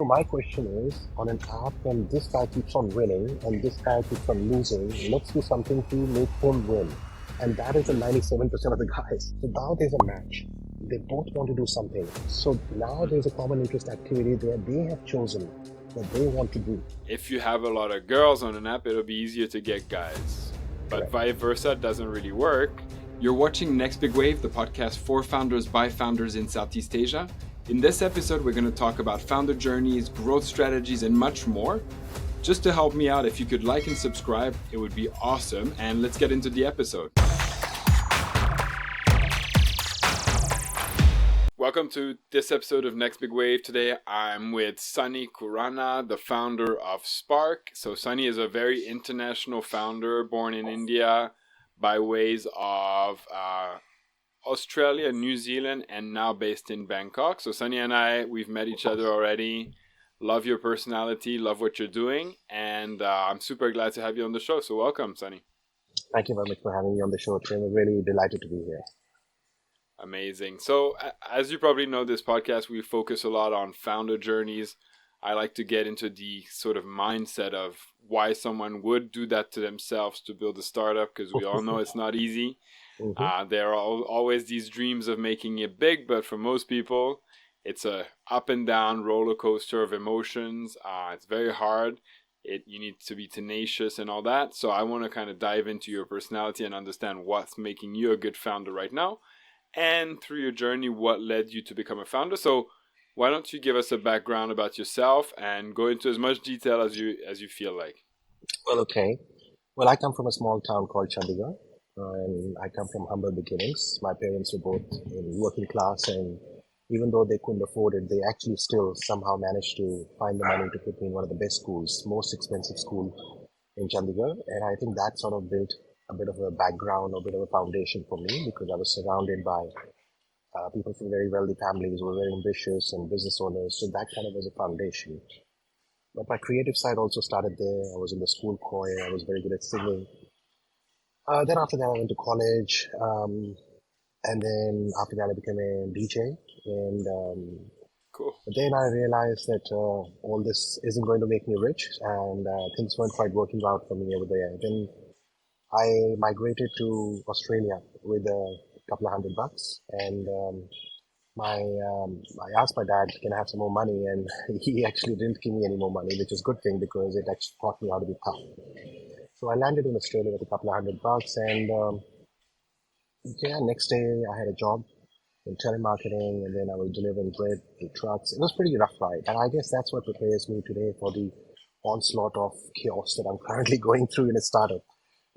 So my question is, on an app when this guy keeps on winning and this guy keeps on losing, let's do something to make him win. And that is the Mm, 97% of the guys. So now there's a match. They both want to do something. So now mm. there's a common interest activity that they have chosen that they want to do. If you have a lot of girls on an app, it'll be easier to get guys. But Correct. vice versa doesn't really work. You're watching Next Big Wave, the podcast for founders by founders in Southeast Asia. In this episode, we're going to talk about founder journeys, growth strategies, and much more. Just to help me out, if you could like and subscribe, it would be awesome. And let's get into the episode. Welcome to this episode of Next Big Wave. Today I'm with Sunny Khurana, the founder of Spark. So Sunny is a very international founder born in India by ways of Australia, New Zealand, and now based in Bangkok. So Sunny and I, we've met each other already. Love your personality, love what you're doing, and I'm super glad to have you on the show. So welcome, Sunny. Thank you very much for having me on the show, Tim. I'm really delighted to be here. Amazing. So, as you probably know, this podcast, we focus a lot on founder journeys. I like to get into the sort of mindset of why someone would do that to themselves to build a startup, because we all know it's not easy. Mm-hmm. There are always these dreams of making it big, but for most people, it's a up and down roller coaster of emotions. It's very hard. You need to be tenacious and all that. So I want to kind of dive into your personality and understand what's making you a good founder right now, and through your journey, what led you to become a founder. So why don't you give us a background about yourself and go into as much detail as you feel like. Well, okay. Well, I come from a small town called Chandigarh, and I come from humble beginnings. My parents were both in working class, and even though they couldn't afford it, they actually still somehow managed to find the money to put me in one of the best schools, most expensive school in Chandigarh. And I think that sort of built a bit of a background, a bit of a foundation for me because I was surrounded by people from very wealthy families who were very ambitious and business owners. So that kind of was a foundation. But my creative side also started there. I was in the school choir. I was very good at singing. Then after that, I went to college, and then after that, I became a DJ. And Cool. but then I realized that all this isn't going to make me rich, and things weren't quite working out for me over there. Then I migrated to Australia with a couple of $100, and I asked my dad, "Can I have some more money?" And he actually didn't give me any more money, which is a good thing because it actually taught me how to be tough. So I landed in Australia with a couple of $100, and yeah, next day I had a job in telemarketing, and then I was delivering bread to trucks. It was pretty rough ride, and I guess that's what prepares me today for the onslaught of chaos that I'm currently going through in a startup.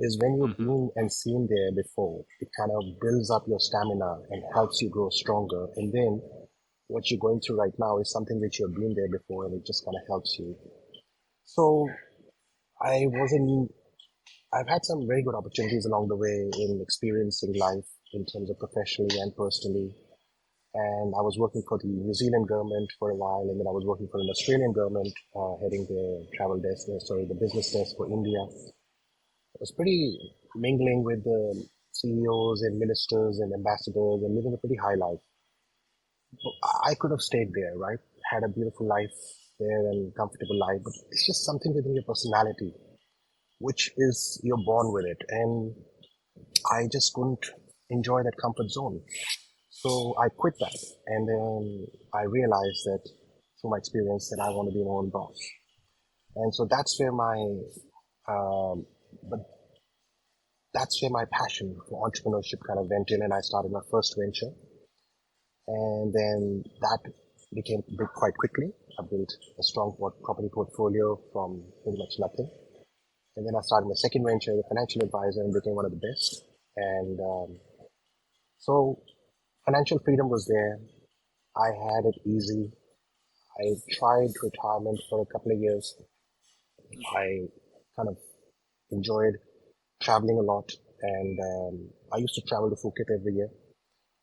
Is when you've Mm-hmm. been and seen there before, it kind of builds up your stamina and helps you grow stronger. And then what you're going through right now is something which you've been there before, and it just kind of helps you. So I wasn't I've had some very good opportunities along the way in experiencing life in terms of professionally and personally. And I was working for the New Zealand government for a while, and then I was working for an Australian government, heading the travel desk, sorry, the business desk for India. It was pretty mingling with the CEOs and ministers and ambassadors and living a pretty high life. I could have stayed there, right? Had a beautiful life there and comfortable life, but it's just something within your personality, which is you're born with it. And I just couldn't enjoy that comfort zone. So I quit that. And then I realized that through my experience that I want to be my own boss. And so um, but that's where my passion for entrepreneurship kind of went in, and I started my first venture. And then that became big quite quickly. I built a strong property portfolio from pretty much nothing. And then I started my second venture as a financial advisor and became one of the best. And so financial freedom was there. I had it easy. I tried retirement for a couple of years. I kind of enjoyed traveling a lot. And I used to travel to Phuket every year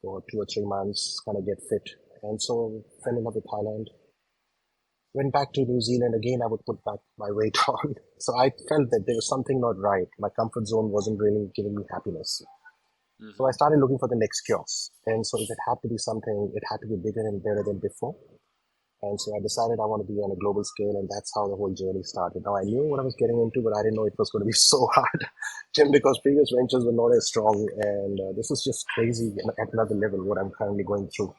for 2 or 3 months, kind of get fit. And so fell in love with Thailand. Went back to New Zealand again. I would put back my weight on. So I felt that there was something not right. My comfort zone wasn't really giving me happiness. So I Mm-hmm. started looking for the next kiosk. And so if it had to be something, it had to be bigger and better than before. And so I decided I want to be on a global scale, and that's how the whole journey started. Now I knew what I was getting into, but I didn't know it was going to be so hard, Tim, because previous ventures were not as strong, and this is just crazy at another level what I'm currently going through.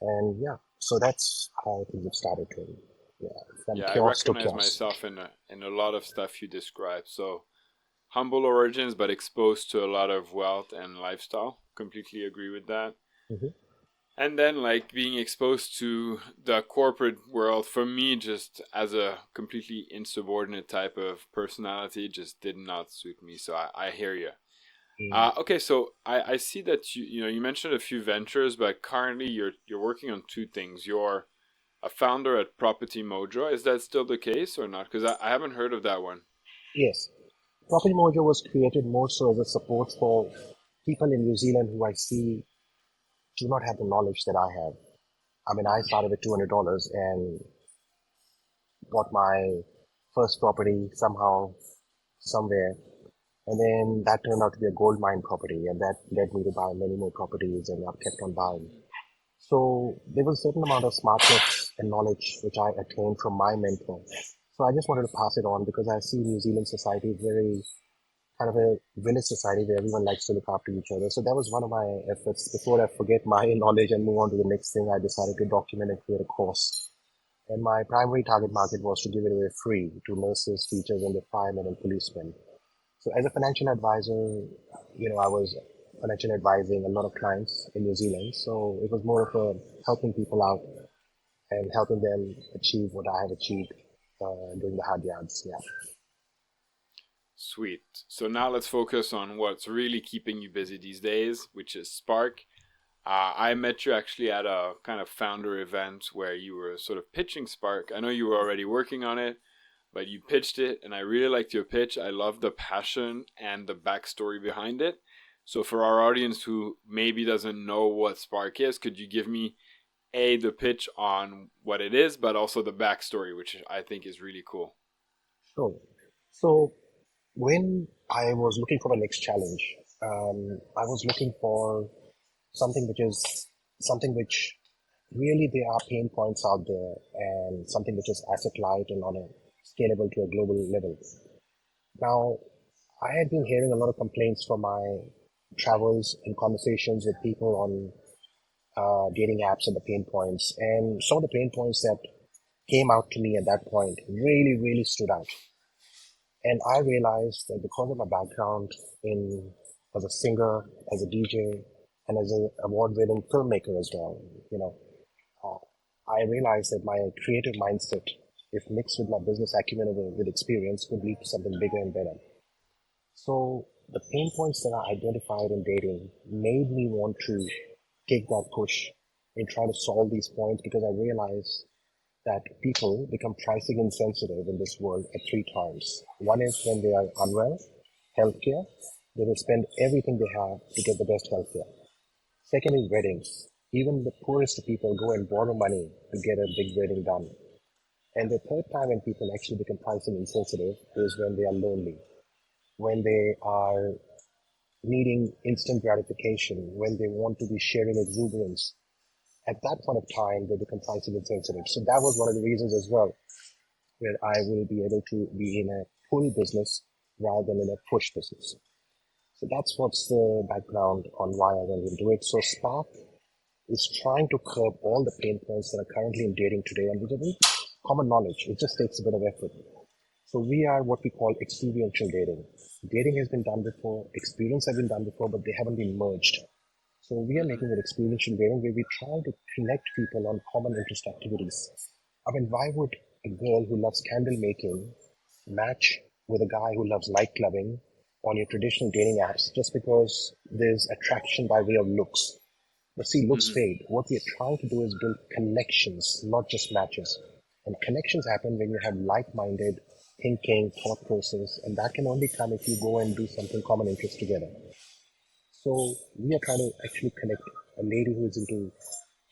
And yeah, so that's how things have started. Really. Yeah, from Yeah, I chaos to recognize chaos. myself in a lot of stuff you described. So humble origins, but exposed to a lot of wealth and lifestyle. Completely agree with that. Hmm. And then like being exposed to the corporate world for me, just as a completely insubordinate type of personality, just did not suit me. So I hear you. Mm. Okay, so I see that you mentioned a few ventures, but currently you're working on two things. You're a founder at Property Mojo. Is that still the case or not? Because I haven't heard of that one. Yes, Property Mojo was created more so as a support for people in New Zealand who I see do not have the knowledge that I have. I mean, I started with $200 and bought my first property somehow, somewhere. And then that turned out to be a gold mine property, and that led me to buy many more properties, and I've kept on buying. So there was a certain amount of smartness and knowledge which I attained from my mentor. So I just wanted to pass it on because I see New Zealand society is very kind of a village society where everyone likes to look after each other. So that was one of my efforts. Before I forget my knowledge and move on to the next thing, I decided to document and create a course. And my primary target market was to give it away free to nurses, teachers, and the firemen and policemen. So as a financial advisor, I was financial advising a lot of clients in New Zealand. So it was more of a helping people out and helping them achieve what I have achieved doing the hard yards. Yeah. Sweet. So now let's focus on what's really keeping you busy these days, which is Spark. I met you actually at a kind of founder event where you were sort of pitching Spark. I know you were already working on it, but you pitched it, and I really liked your pitch. I love the passion and the backstory behind it. So for our audience who maybe doesn't know what Spark is, could you give me the pitch on what it is, but also the backstory, which I think is really cool. Sure. So when I was looking for my next challenge, I was looking for something which really there are pain points out there and something which is asset light and on a scalable to a global level. Now, I had been hearing a lot of complaints from my travels and conversations with people on dating apps and the pain points. And some of the pain points that came out to me at that point really, really stood out. And I realized that because of my background in as a singer, as a DJ, and as an award-winning filmmaker as well, you know, uh, I realized that my creative mindset, if mixed with my business acumen with experience, could lead to something bigger and better. So the pain points that I identified in dating made me want to take that push in trying to solve these points because I realized that people become pricing insensitive in this world at three times. One is when they are unwell, healthcare. They will spend everything they have to get the best healthcare. Second is weddings. Even the poorest people go and borrow money to get a big wedding done. And the third time when people actually become pricing insensitive is when they are lonely, when they are needing instant gratification, when they want to be sharing exuberance. At that point of time, they become pricing insensitive. So that was one of the reasons as well where I will be able to be in a pull business rather than in a push business. So that's what's the background on why I went into it. So Spark is trying to curb all the pain points that are currently in dating today and with a very common knowledge. It just takes a bit of effort. So we are what we call experiential dating. Dating has been done before, experience has been done before, but they haven't been merged. So we are Mm-hmm. making an experiential dating where we try to connect people on common interest activities. I mean, why would a girl who loves candle making match with a guy who loves light clubbing on your traditional dating apps just because there's attraction by way of looks? But see, looks Mm-hmm. fade. What we are trying to do is build connections, not just matches. And connections happen when you have like-minded thinking, thought process, and that can only come if you go and do something common interest together. So we are trying to actually connect a lady who is into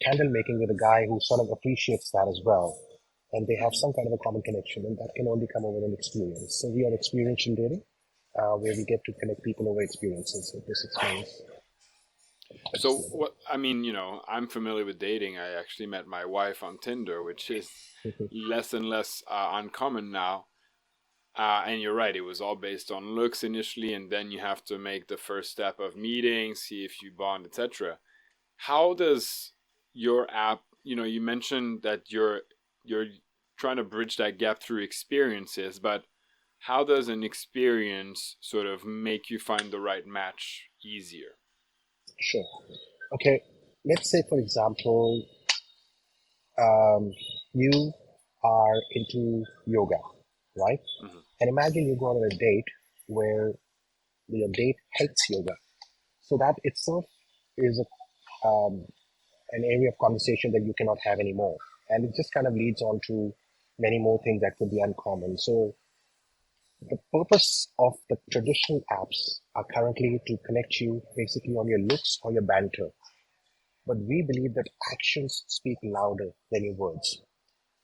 candle making with a guy who sort of appreciates that as well. And they have Mm-hmm. some kind of a common connection, and that can only come over an experience. So we are experiential dating, where we get to connect people over experiences with this experience. So what I mean, I'm familiar with dating. I actually met my wife on Tinder, which is less and less uncommon now. And you're right, it was all based on looks initially, and then you have to make the first step of meeting, see if you bond, etc. How does your app, you mentioned that you're trying to bridge that gap through experiences, but how does an experience sort of make you find the right match easier? Sure. Okay. Let's say, for example, um, you are into yoga, right? Hmm. And imagine you go on a date where your date hates yoga. So that itself is an area of conversation that you cannot have anymore. And it just kind of leads on to many more things that could be uncommon. So the purpose of the traditional apps are currently to connect you basically on your looks or your banter. But we believe that actions speak louder than your words.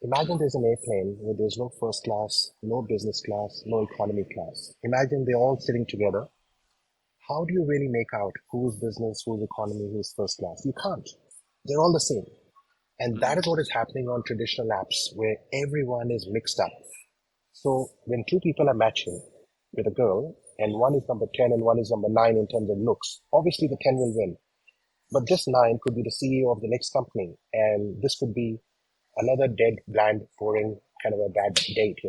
Imagine Hmm. there's an airplane where there's no first class, no business class, no economy class. Imagine they're all sitting together. How do you really make out who's business, who's economy, who's first class? You can't. They're all the same. And that Hmm. is what is happening on traditional apps where everyone is mixed up. So when two people are matching with a girl and one is number 10 and one is number 9 in terms of looks, obviously the 10 will win. But this 9 could be the CEO of the next company. And this could be another dead, bland, boring kind of a bad date.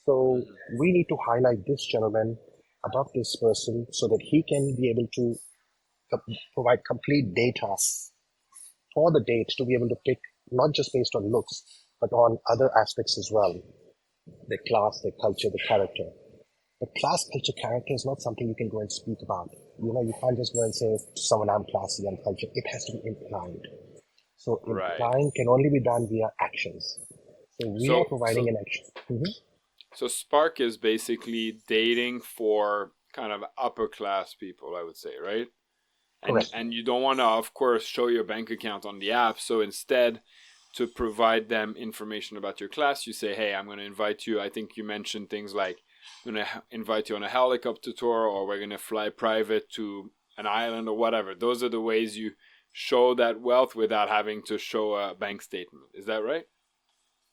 So Hmm. we need to highlight this gentleman above this person so that he can be able to provide complete data for the date to be able to pick not just based on looks, but on other aspects as well, their class, their culture, the character. But class, culture, character is not something you can go and speak about. You can't just go and say to someone, I'm classy, I'm cultured. It has to be implied. So Right. implying can only be done via actions. So we are So providing so an action. Mhm. so Spark is basically dating for kind of upper class people, I would say, right? and Correct. and you don't want to, of course, show your bank account on the app. So instead, to provide them information about your class, you say, hey, I'm going to invite you. I think you mentioned things like, I'm going to invite you on a helicopter tour, or we're going to fly private to an island, or whatever. Those are the ways you show that wealth without having to show a bank statement. Is that right?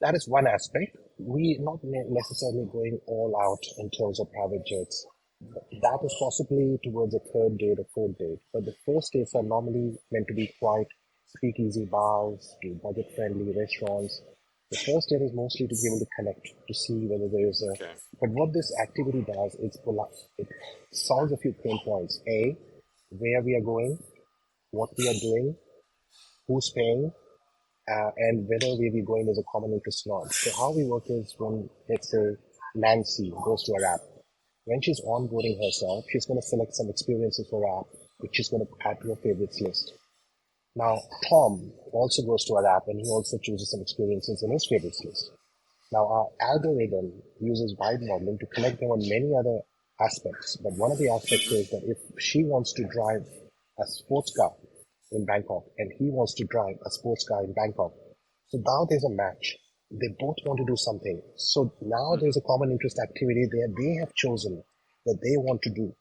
That is one aspect. We not necessarily going all out in terms of private jets. That is possibly towards a third date or fourth date. But the first dates are normally meant to be quite speakeasy bars, to budget friendly restaurants. The first date is mostly to be able to connect, to see whether there is a. Okay. But what this activity does, it solves a few pain points. A, where we are going, what we are doing, who's paying, and whether we be going as a common interest or not. So how we work is when, let's say, Nancy goes to our app, when she's onboarding herself, she's going to select some experiences for our app, which she's going to add to her favorites list. Now, Tom also goes to our app and he also chooses some experiences in his favorites list. Now, our algorithm uses vibe modeling to connect them on many other aspects. But one of the aspects Hmm. is that if she wants to drive a sports car in Bangkok and he wants to drive a sports car in Bangkok, so now there's a match. They both want to do something. So now there's Hmm. a common interest activity there they have chosen that they want to do.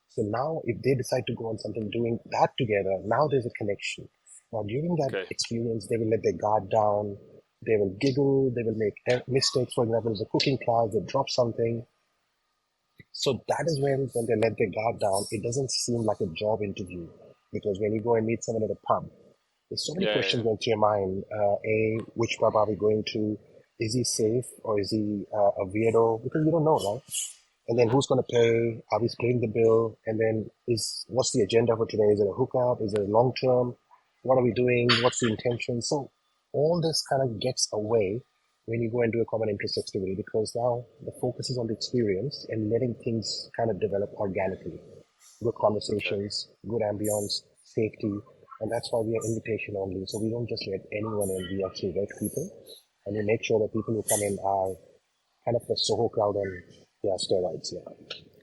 So now, if they decide to go on something, doing that together, now there's a connection. Now, during that Okay. experience, they will let their guard down. They will giggle. They will make mistakes. For example, there's a cooking class. They drop something. So that is when they let their guard down, it doesn't seem like a job interview because when you go and meet someone at a pub, there's so many Yeah, yeah, questions yeah. going through your mind. Which pub are we going to? Is he safe or is he a weirdo? Because you don't know, right? And then Hmm. who's going to pay? Are we splitting the bill? And then what's the agenda for today? Is it a hookup? Is it a long term? What are we doing? What's the intention? So all this kind of gets away when you go and do a common interest activity because now the focus is on the experience and letting things kind of develop organically. Good Okay. conversations, good ambience, safety, and that's why we are invitation only. So we don't just let anyone in. We actually vet people, and we make sure that people who come in are kind of the Soho crowd on steroids. Yeah,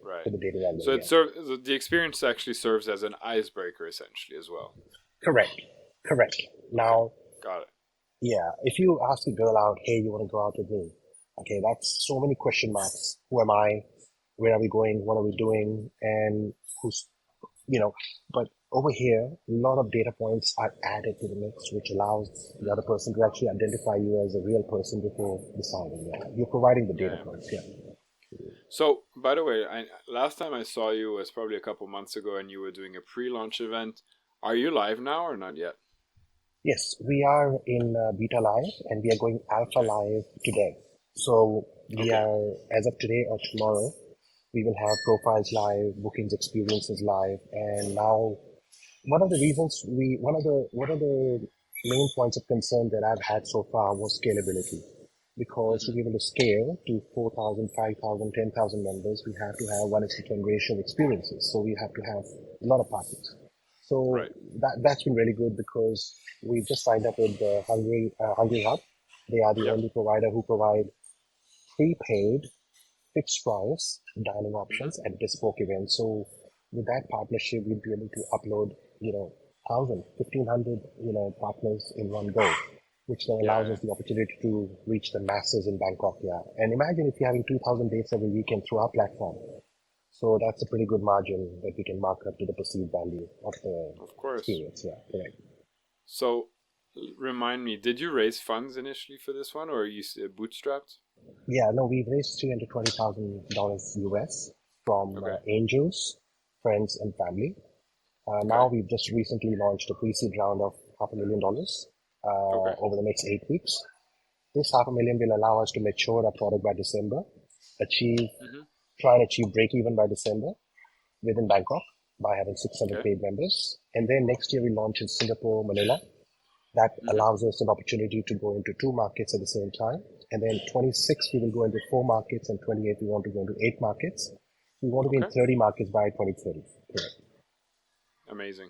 Right. for the dating So algorithm. it Yeah, serves the experience actually serves as an icebreaker essentially as well. correct, correct. Okay. Now, Got it. yeah, if you ask a girl out, hey, you want to go out with me? Okay, that's so many question marks. Who am I? Where are we going? What are we doing? And who's, you know, but Over here, a lot of data points are added to the mix, which allows the other Mm. person to actually identify you as a real person before deciding. Yeah. You're providing the data Yeah. points. Yeah. So, by the way, last time I saw you was probably a couple months ago, and you were doing a pre-launch event. Are you live now or not yet? Yes, we are in beta live and we are going alpha Okay. live today. So we Okay. are, as of today or tomorrow, we will have profiles live, bookings experiences live, and now one of the main points of concern that I've had so far was scalability. Because to Mm-hmm. be able to scale to 4,000, 5,000, 10,000 members, we have to have 1:10 ratio experiences. So we have to have a lot of partners. So Right. that's been really good because we just signed up with the Hungry Hub. They are the Yep. only provider who provide prepaid fixed price dining Mm-hmm. options at bespoke events. So with that partnership, we'll be able to upload, 1,000, 1,500, partners in one go, which then Yeah. allows Yeah. us the opportunity to reach the masses in Bangkok. Yeah. And imagine if you're having 2,000 dates every weekend through our platform. So that's a pretty good margin that we can mark up to the perceived value of the Of course. experience. Yeah, correct. So, remind me, did you raise funds initially for this one, or are you bootstrapped? Yeah, no, we've raised $320,000 US from Okay. angels, friends, and family. Now Okay. we've just recently launched a pre-seed round of $500,000 Okay. over the next 8 weeks. This 500,000 will allow us to mature our product by December, achieve, Mm-hmm. try and achieve break even by December within Bangkok by having 600 Okay. paid members. And then next year we launch in Singapore, Manila. That Mm-hmm. allows us an opportunity to go into two markets at the same time. And then 26, we will go into four markets, and 28, we want to go into eight markets. We want to be in Okay. 30 markets by 2030. Correct. Amazing.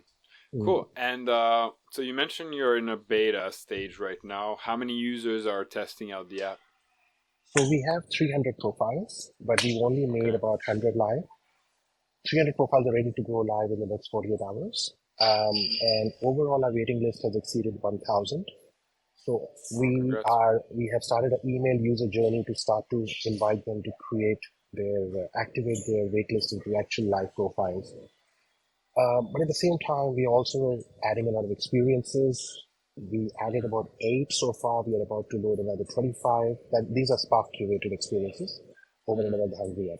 Mm. Cool. And so you mentioned you're in a beta stage right now. How many users are testing out the app? So we have 300 profiles, but we've only made Okay. about 100 live. 300 profiles are ready to go live in the next 48 hours. And overall, our waiting list has exceeded 1,000. So Oh, congrats. we have started an email user journey to start to invite them to create activate their waitlist into actual live profiles. But at the same time, we're also adding a lot of experiences. We added Mm-hmm. about eight so far. We are about to load another 25. These are Spark curated experiences over and Mm-hmm. above the Hungry app.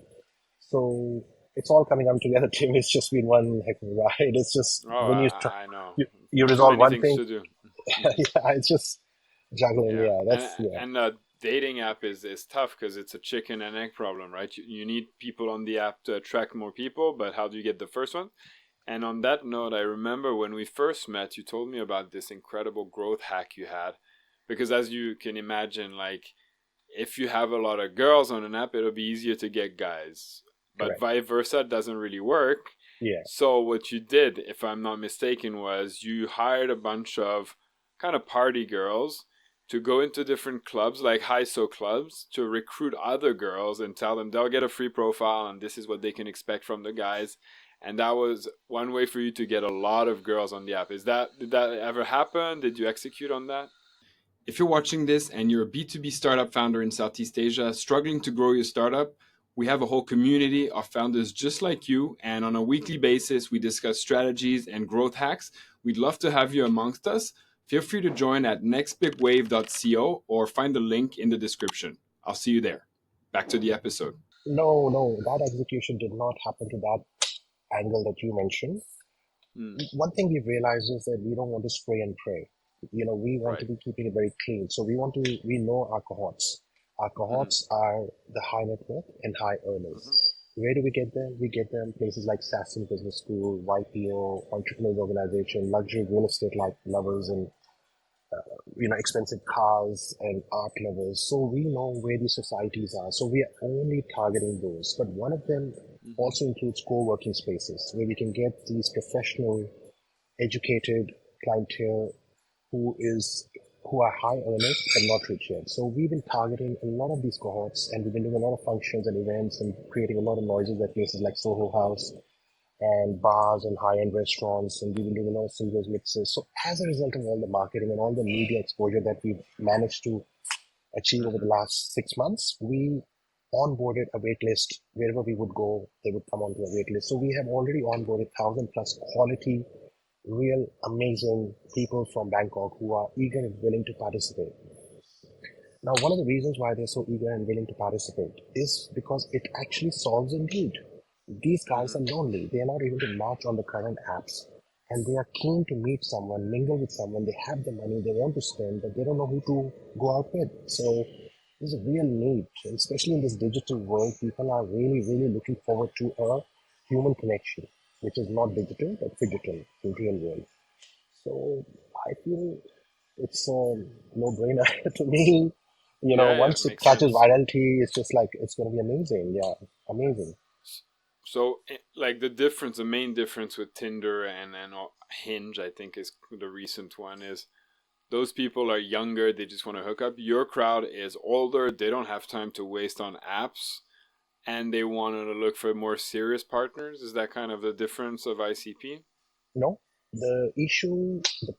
So it's all coming up together, Tim. It's just been one heck of a ride. It's just Oh, when I know. you Too resolve many one things thing, to do. yeah, Mm-hmm. it's just juggling. Yeah, Yeah, that's yeah, and dating app is tough because it's a chicken and egg problem, right? You need people on the app to attract more people, but how do you get the first one? And on that note, I remember when we first met, you told me about this incredible growth hack you had, because as you can imagine, like if you have a lot of girls on an app, it'll be easier to get guys, but correct. vice versa doesn't really work. Yeah, So what you did, if I'm not mistaken, was you hired a bunch of kind of party girls to go into different clubs, like high so clubs, to recruit other girls and tell them they'll get a free profile and this is what they can expect from the guys. And that was one way for you to get a lot of girls on the app. Did that ever happen? Did you execute on that? If you're watching this and you're a B2B startup founder in Southeast Asia struggling to grow your startup, we have a whole community of founders just like you. And on a weekly basis, we discuss strategies and growth hacks. We'd love to have you amongst us. Feel free to join at nextbigwave.co or find the link in the description. I'll see you there. Back to the episode. no, that execution did not happen to that angle that you mentioned. Hmm. One thing we've realized is that we don't want to spray and pray. We want to Right. be keeping it very clean. So we know our cohorts. Our Mm-hmm. cohorts are the high net worth and high earners. Mm-hmm. Where do we get them? We get them places like Sasson Business School, YPO, Entrepreneurs Organization, luxury real estate like lovers and expensive cars and art lovers. So we know where these societies are. So we are only targeting those. But one of them Mm-hmm. also includes co-working spaces where we can get these professional, educated clientele who is who are high earners but not rich yet. So we've been targeting a lot of these cohorts, and we've been doing a lot of functions and events and creating a lot of noises at places like Soho House and bars and high-end restaurants, and we've been doing a lot of singles mixes. So as a result of all the marketing and all the media exposure that we've managed to achieve over Mm-hmm. the last 6 months, we onboarded a wait list. Wherever we would go, they would come onto a wait list. So we have already onboarded 1,000 plus quality, real amazing people from Bangkok who are eager and willing to participate. Now, one of the reasons why they're so eager and willing to participate is because it actually solves a need. These guys Mm-hmm. are lonely. They are not able to match on the current apps. And they are keen to meet someone, mingle with someone. They have the money, they want to spend, but they don't know who to go out with. So there's a real need, and especially in this digital world. People are really, really looking forward to a human connection, which is not digital, but physical in real world. So I feel it's a no-brainer to me. Yeah, yeah, Once it makes catches sense. virality, it's just like it's going to be amazing. Yeah, amazing. So, like the main difference with Tinder and Hinge, I think, is the recent one is those people are younger. They just want to hook up. Your crowd is older. They don't have time to waste on apps, and they want to look for more serious partners. Is that kind of the difference of ICP? No, the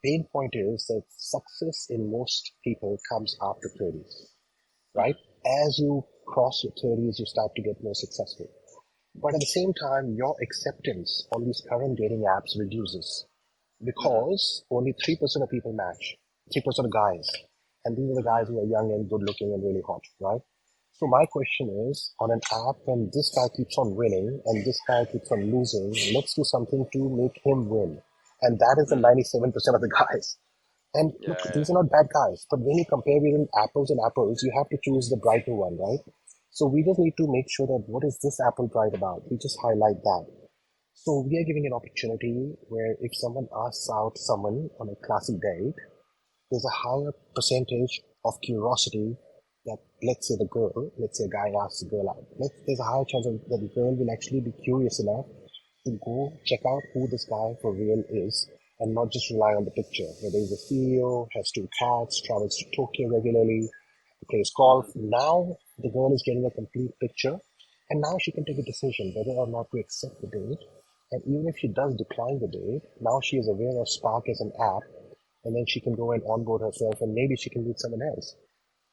pain point is that success in most people comes after 30s, right? Mm-hmm. As you cross your 30s, you start to get more successful. But at the same time, your acceptance on these current dating apps reduces Mm-hmm. because only 3% of people match, 3% of guys. And these are the guys Mm-hmm. who are young and good looking and really hot, right? So my question is, on an app when this guy keeps on winning and this guy keeps on losing, let's do something to make him win. And that is the Mm-hmm. 97% of the guys. And look, Yeah, yeah. these are not bad guys, but when you compare between apples and apples, you have to choose the brighter one, right? So we just need to make sure that what is this apple bright about? We just highlight that. So we are giving an opportunity where if someone asks out someone on a classic date, there's a higher percentage of curiosity that, let's say a guy asks a girl out, there's a higher chance that the girl will actually be curious enough to go check out who this guy for real is and not just rely on the picture. Whether he's a CEO, has two cats, travels to Tokyo regularly, plays golf. Mm-hmm. Now the girl is getting a complete picture, and now she can take a decision whether or not to accept the date. And even if she does decline the date, now she is aware of Spark as an app, and then she can go and onboard herself, and maybe she can meet someone else.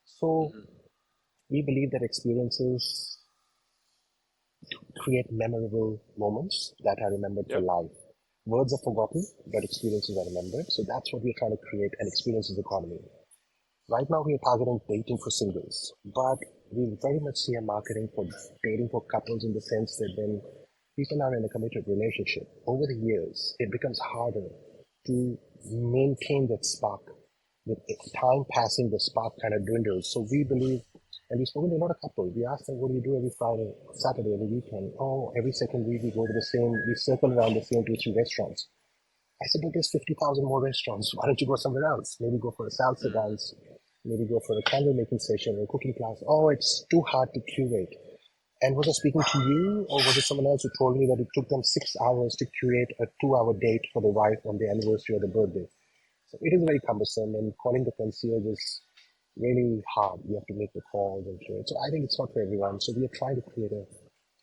So Mm-hmm. we believe that experiences create memorable moments that are remembered for Yep. life. Words are forgotten, but experiences are remembered. So that's what we're trying to create, an experiences economy. Right now, we are targeting dating for singles, but we very much see a marketing for dating for couples in the sense that when people are in a committed relationship, over the years, it becomes harder to maintain that spark. With time passing, the spark kind of dwindles. So we believe, and we've spoken to a lot of couples. We ask them, what do you do every Friday, Saturday, every weekend? Oh, every second week we go to the same, we circle around the same two, three restaurants. I said, but there's 50,000 more restaurants. Why don't you go somewhere else? Maybe go for a salsa Mm-hmm. dance. Maybe go for a candle making session or a cooking class. Oh, it's too hard to curate. And was I speaking to you, or was it someone else who told me that it took them 6 hours to curate a 2 hour date for the wife on the anniversary or the birthday? So it is very cumbersome, and calling the concierge is really hard. You have to make the calls and curate. So I think it's not for everyone. So we are trying to create a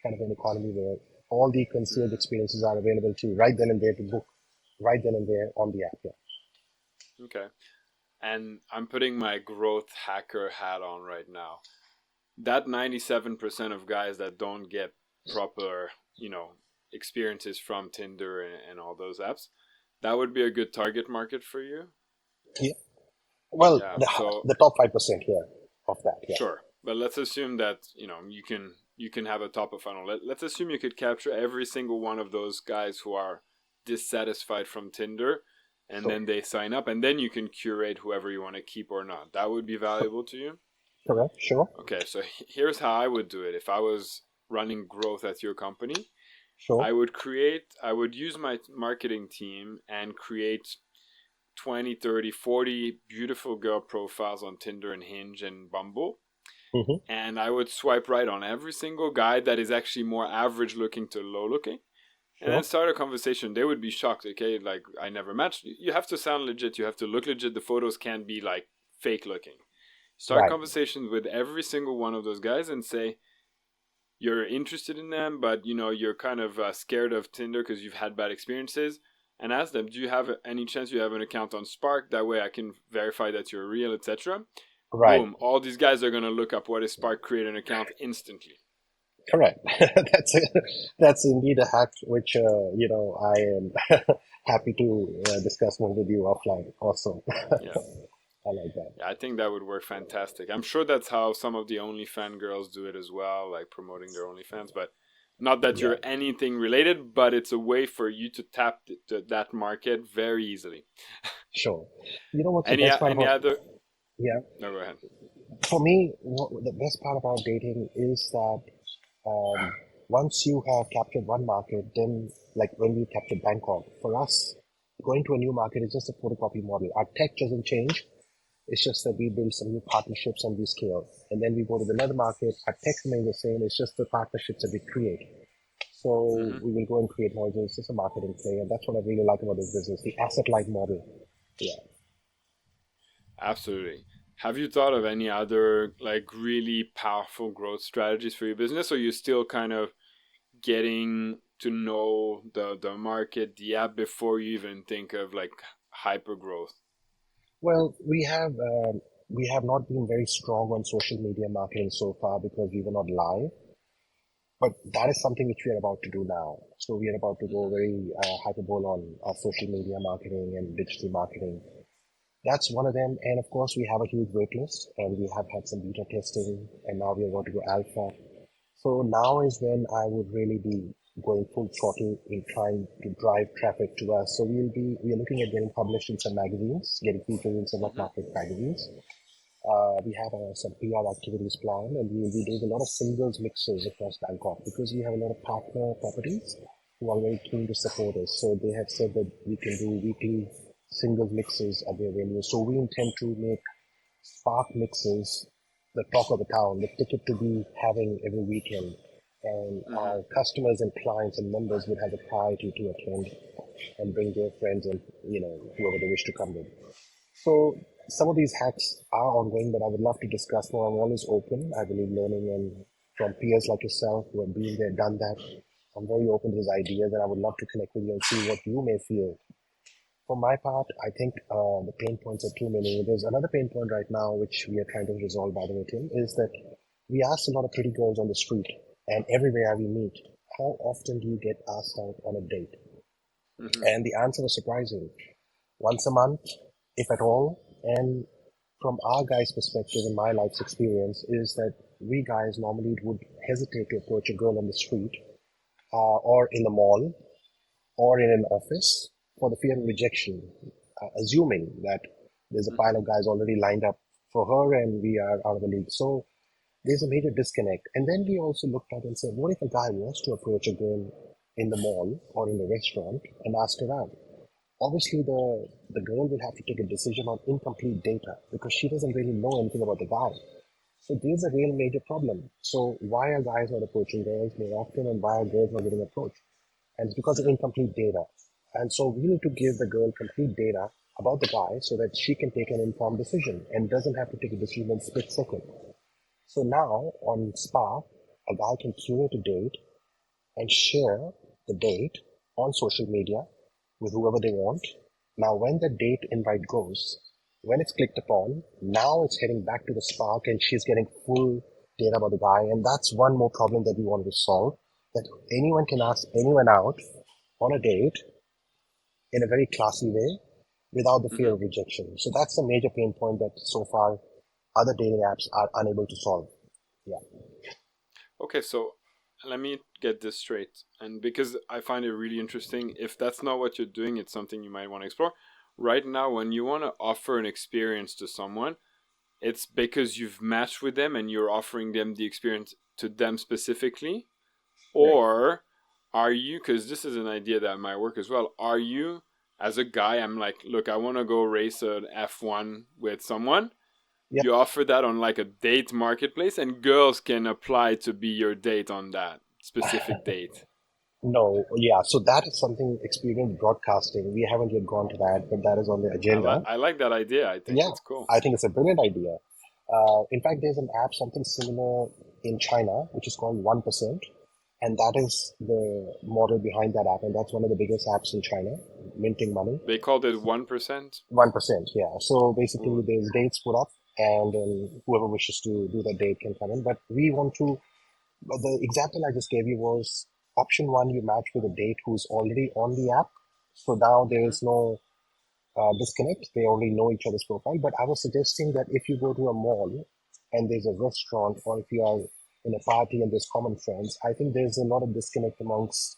kind of an economy where all the concierge Mm-hmm. experiences are available to you right then and there to book right then and there on the app. Yeah. Okay. And I'm putting my growth hacker hat on right now. That 97% of guys that don't get proper, experiences from Tinder and all those apps, that would be a good target market for you. Yeah. Well, Yeah. the So the top 5% here of that. Yeah. sure, but let's assume that you can have a top of funnel. Let's assume you could capture every single one of those guys who are dissatisfied from Tinder, and Sure. then they sign up, and then you can curate whoever you want to keep or not. That would be valuable to you. Correct. Sure. Okay, so here's how I would do it if I was running growth at your company. Sure. I would use my marketing team and create 20, 30, 40 beautiful girl profiles on Tinder and Hinge and Bumble. Mm-hmm. And I would swipe right on every single guy that is actually more average looking to low looking. And then Sure. start a conversation. They would be shocked. Okay, like I never matched. You have to sound legit. You have to look legit. The photos can't be like fake looking. Start Right. conversations with every single one of those guys and say, you're interested in them, but you're kind of scared of Tinder because you've had bad experiences. And ask them, do you have any chance you have an account on Spark? That way I can verify that you're real, etc. Right. Boom! All these guys are gonna look up what is Spark, create an account instantly. Correct. That's a, that's indeed a hack which I am happy to discuss more with you offline. Also, Yeah. I like that. Yeah, I think that would work fantastic. I'm sure that's how some of the OnlyFans girls do it as well, like promoting their OnlyFans. But not that Yeah, you're anything related, but it's a way for you to tap that market very easily. sure. You know what's the Any best part any about? other? Yeah, No, go ahead. for me, the best part about dating is that once you have captured one market, then like when we captured Bangkok, for us, going to a new market is just a photocopy model. Our tech doesn't change. It's just that we build some new partnerships and we scale. And then we go to another market. Our tech remains the same. It's just the partnerships that we create. So Hmm. we will go and create more. It's just a marketing play. And that's what I really like about this business, the asset-light model. Yeah. Absolutely. Have you thought of any other like really powerful growth strategies for your business, or you still kind of getting to know the market, the app before you even think of like hyper growth? Well, we have not been very strong on social media marketing so far because we were not live. But that is something which we are about to do now. So we are about to go Hmm. very hyperbole on social media marketing and digital marketing. That's one of them. And of course, we have a huge wait list and we have had some beta testing and now we are going to go alpha. So now is when I would really be going full throttle in trying to drive traffic to us. So we are looking at getting published in some magazines, getting featured in some of Hmm. market magazines. We have some PR activities planned, and we will be doing a lot of singles mixes across Bangkok because we have a lot of partner properties who are very keen to support us. So they have said that we can do weekly singles mixes at their venue. So we intend to make Spark mixes the talk of the town, the ticket to be having every weekend. And Hmm. our customers and clients and members would have the priority to attend and bring their friends and whoever they wish to come with. So some of these hacks are ongoing, but I would love to discuss more. I'm always open. I believe learning and from peers like yourself who have been there, done that. I'm very open to these ideas, and I would love to connect with you and see what you may feel. For my part, I think the pain points are too many. There's another pain point right now, which we are trying to resolve, by the way, Tim, is that we ask a lot of pretty girls on the street and everywhere we meet, how often do you get asked out on a date? Hmm. And the answer was surprising. Once a month, if at all. And from our guys' perspective and my life's experience is that we guys normally would hesitate to approach a girl on the street or in the mall or in an office for the fear of rejection, assuming that there's a pile Hmm. of guys already lined up for her and we are out of the league. So there's a major disconnect. And then we also looked at and said, what if a guy was to approach a girl in the mall or in the restaurant and ask her out? Obviously, the girl will have to take a decision on incomplete data because she doesn't really know anything about the guy. So there's a real major problem. So why are guys not approaching girls more often and why are girls not getting approached? And it's because of Hmm. incomplete data. And so we need to give the girl complete data about the guy so that she can take an informed decision and doesn't have to take a decision in split second. So now on Spark, a guy can curate a date and share the date on social media with whoever they want. Now, when the date invite goes, when it's clicked upon, now it's heading back to the Spark and she's getting full data about the guy. And that's one more problem that we wanted to solve, that anyone can ask anyone out on a date in a very classy way without the fear Hmm. of rejection. So that's a major pain point that so far other dating apps are unable to solve. Yeah. Okay, so let me get this straight. And because I find it really interesting, if that's not what you're doing, it's something you might want to explore. Right now, when you want to offer an experience to someone, it's because you've matched with them and you're offering them the experience to them specifically. Right. Or are you, because this is an idea that might work as well, are you, as a guy, I'm like, look, I want to go race an F1 with someone. Yeah. You offer that on like a date marketplace, and girls can apply to be your date on that specific date. No, yeah. So that is something experience broadcasting. We haven't yet gone to that, but that is on the agenda. I like that idea. I think Yeah, it's cool. I think it's a brilliant idea. In fact, there's an app, something similar in China, which is called 1%. And that is the model behind that app. And that's one of the biggest apps in China, minting money. They called it 1%. 1%, yeah. So basically, Ooh. there's dates put up, and whoever wishes to do that date can come in. But we want to But the example I just gave you was option one, you match with a date who's already on the app. So now there Mm-hmm. is no disconnect. They already know each other's profile. But I was suggesting that if you go to a mall and there's a restaurant, or if you are in a party and there's common friends, I think there's a lot of disconnect amongst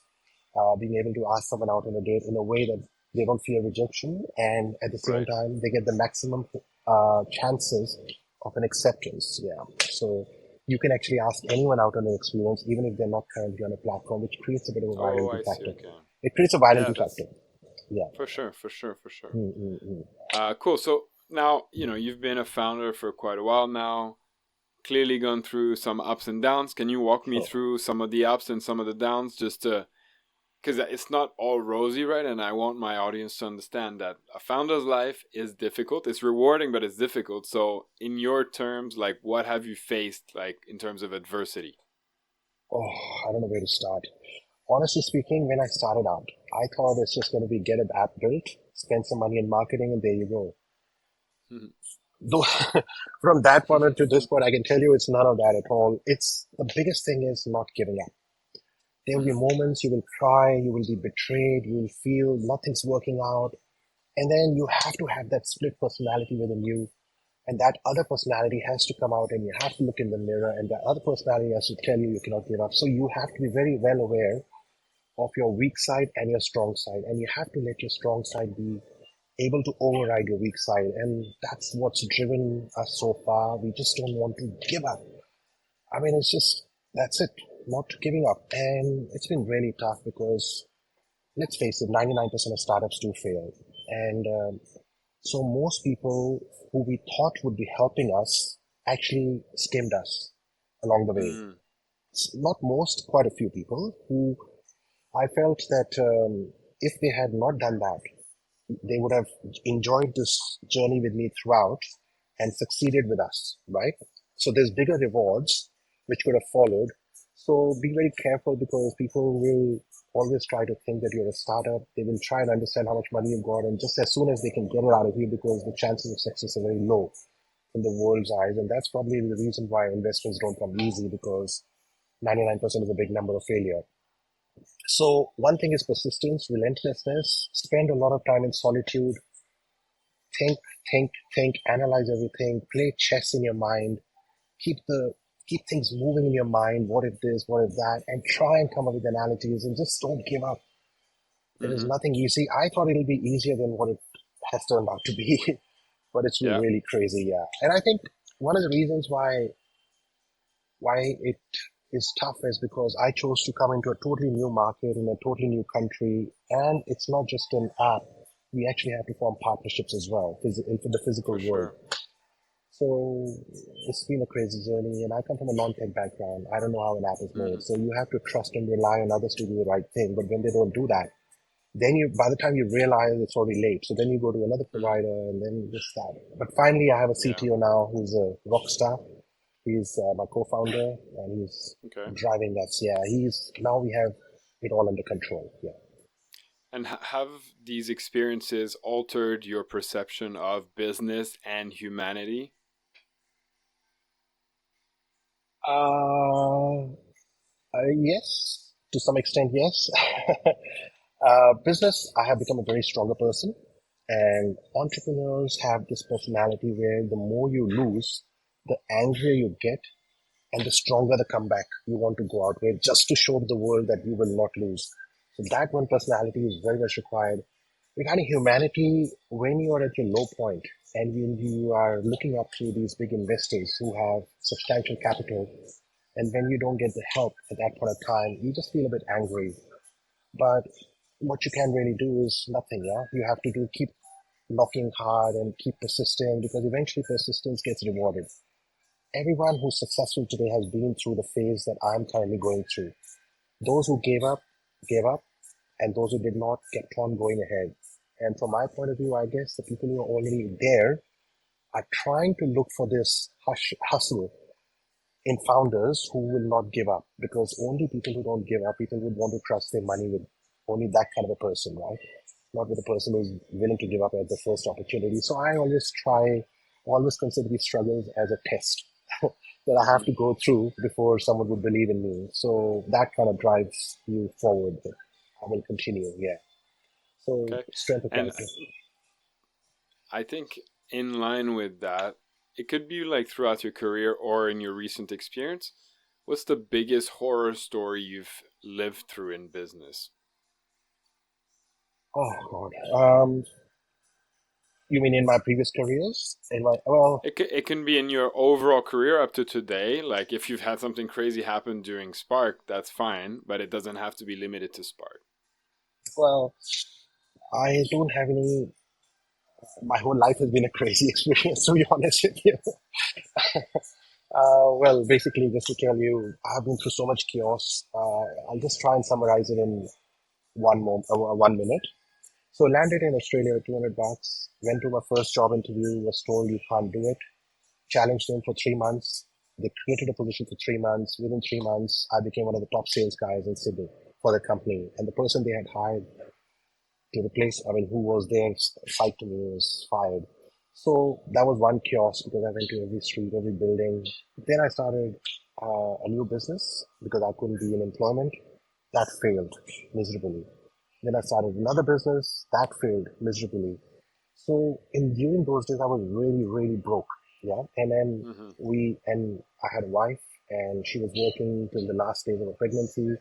being able to ask someone out on a date in a way that they don't fear rejection, and at the same Right. time they get the maximum chances of an acceptance. Yeah, so you can actually ask anyone out on an experience, even if they're not currently on a platform, which creates a bit of a Oh, virality I see. factor. Okay. It creates a Yeah, virality that's factor. Yeah. for sure, for sure, for sure. Mm-mm-mm. Cool. So now, you've been a founder for quite a while now, clearly gone through some ups and downs. Can you walk me Sure. through some of the ups and some of the downs, just to, because it's not all rosy, right? And I want my audience to understand that a founder's life is difficult. It's rewarding, but it's difficult. So, in your terms, like, what have you faced, like, in terms of adversity? Oh, I don't know where to start. Honestly speaking, when I started out, I thought it's just going to be get an app built, spend some money in marketing, and there you go. Though, from that point to this point, I can tell you it's none of that at all. It's the biggest thing is not giving up. There will be moments you will cry, you will be betrayed, you will feel nothing's working out, and then you have to have that split personality within you, and that other personality has to come out, and you have to look in the mirror, and that other personality has to tell you you cannot give up. So you have to be very well aware of your weak side and your strong side, and you have to let your strong side be able to override your weak side, and that's what's driven us so far. We just don't want to give up. I mean, it's just that's it, not giving up. And it's been really tough because let's face it, 99% of startups do fail, and so most people who we thought would be helping us actually skimmed us along the way. Mm-hmm. Not most, quite a few people who I felt that if they had not done that, they would have enjoyed this journey with me throughout and succeeded with us, right? So there's bigger rewards which could have followed. So be very careful because people will always try to think that you're a startup. They will try and understand how much money you've got, and just as soon as they can get it out of you, because the chances of success are very low in the world's eyes. And that's probably the reason why investments don't come easy, because 99% is a big number of failure. So one thing is persistence, relentlessness, spend a lot of time in solitude, think, think, analyze everything, play chess in your mind, keep the keep things moving in your mind. What if this? What if that? And try and come up with analogies and just don't give up. There is Mm-hmm. nothing easy. I thought it'll be easier than what it has turned out to be, but it's been Yeah, really crazy, yeah. And I think one of the reasons why it is tough is because I chose to come into a totally new market in a totally new country, and it's not just an app. We actually have to form partnerships as well into the physical for world. sure. So it's been a crazy journey, and I come from a non-tech background. I don't know how an app is made, Mm-hmm. so you have to trust and rely on others to do the right thing. But when they don't do that, then by the time you realize it's already late. So then you go to another Mm-hmm. provider, and then this that. But finally, I have a Yeah. CTO now who's a rock star. He's my co-founder, and he's Okay. driving us. Yeah, he's now we have it all under control. Yeah. And have these experiences altered your perception of business and humanity? Uh, yes, to some extent, yes. Business, I have become a very stronger person, and entrepreneurs have this personality where the more you lose, the angrier you get, and the stronger the comeback you want to go out with, just to show the world that you will not lose. So that one personality is very much required. Regarding humanity, when you are at your low point and you are looking up to these big investors who have substantial capital, and when you don't get the help at that point of time, you just feel a bit angry. But what you can really do is nothing. Yeah, you have to do keep knocking hard and keep persisting, because eventually persistence gets rewarded. Everyone who's successful today has been through the phase that I'm currently going through. Those who gave up, and those who did not kept on going ahead. And from my point of view, I guess the people who are already there are trying to look for this hustle in founders who will not give up, because only people who don't give up, people would want to trust their money with only that kind of a person, right? Not with a person who's willing to give up at the first opportunity. So I always consider these struggles as a test. that I have Hmm. to go through before someone would believe in me. So that kind of drives you forward. That I will continue. Yeah. So Okay. strength of And character. I think in line with that, it could be like throughout your career or in your recent experience. What's the biggest horror story you've lived through in business? Oh God. You mean in my previous careers? In my well, It can be in your overall career up to today. Like if you've had something crazy happen during Spark, that's fine, but it doesn't have to be limited to Spark. well, I don't have any. My whole life has been a crazy experience, to be honest with you. Well, basically, just to tell you, I've been through so much chaos. I'll just try and summarize it in 1 minute. So landed in Australia with 200 bucks, went to my first job interview, was told you can't do it, challenged them for 3 months. They created a position for 3 months. Within 3 months, I became one of the top sales guys in Sydney for the company. And the person they had hired to replace, I mean, who was there, site to me was fired. So that was one chaos because I went to every street, every building. Then I started a new business because I couldn't be in employment. That failed miserably. Then I started another business that failed miserably. So in during those days, I was really, really broke. Yeah, and then Hmm. I had a wife, and she was working till the last days of her pregnancy.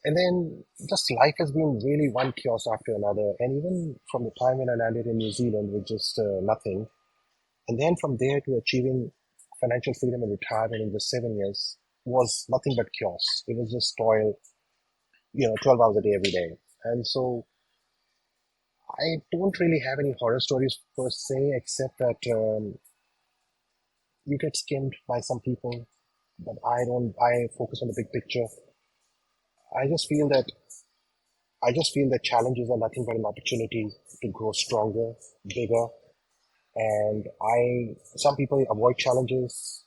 And then just life has been really one chaos after another. And even from the time when I landed in New Zealand with just nothing, and then from there to achieving financial freedom and retirement in just 7 years was nothing but chaos. It was just toil, 12 hours a day every day. And so I don't really have any horror stories per se, except that you get skimmed by some people, but I don't. I focus on the big picture. I just feel that I just feel that challenges are nothing but an opportunity to grow stronger, bigger, and some people avoid challenges.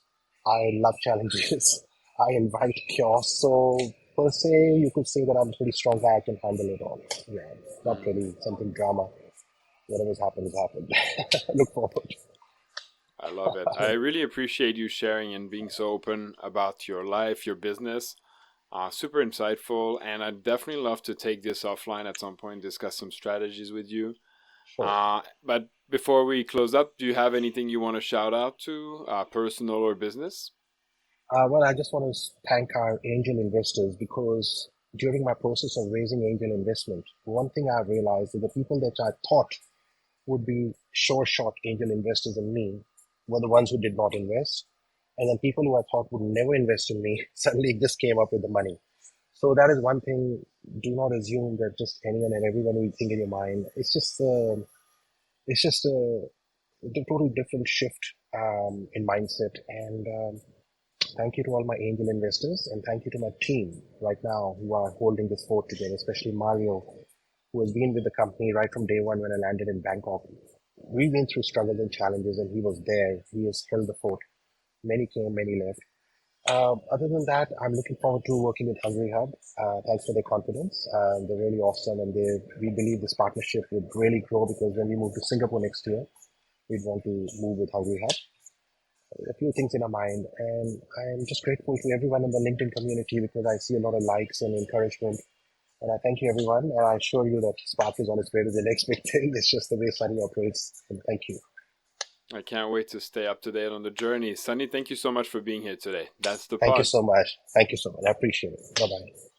I love challenges. I invite chaos. So per se, you could say that I'm a pretty strong guy. I can handle it all. Yeah, not Mm. really something drama. Whatever's happened has happened. Look forward. I love it. I really appreciate you sharing and being so open about your life, your business. Super insightful, and I'd definitely love to take this offline at some point, discuss some strategies with you. Sure. But before we close up, do you have anything you want to shout out to, personal or business? Well, I just want to thank our angel investors because during my process of raising angel investment, one thing I've realized is the people that I thought would be sure shot angel investors in me were the ones who did not invest. And then people who I thought would never invest in me suddenly just came up with the money. So that is one thing. Do not assume that just anyone and everyone will think in your mind. It's just a total different shift in mindset. And thank you to all my angel investors, and thank you to my team right now who are holding this fort together, especially Mario, who has been with the company right from day one when I landed in Bangkok. We've been through struggles and challenges, and he was there. He has held the fort. Many came, many left. Other than that, I'm looking forward to working with Hungry Hub. Thanks for their confidence. They're really awesome, and we believe this partnership would really grow because when we move to Singapore next year, we'd want to move with Hungry Hub. A few things in our mind, and I'm just grateful to everyone in the LinkedIn community because I see a lot of likes and encouragement. And I thank you, everyone. And I assure you that Spark is on its way to the next big thing. It's just the way Sunny operates. And thank you. I can't wait to stay up to date on the journey. Sunny, thank you so much for being here today. That's the Thank you pod. so much. Thank you so much. I appreciate it. Bye bye.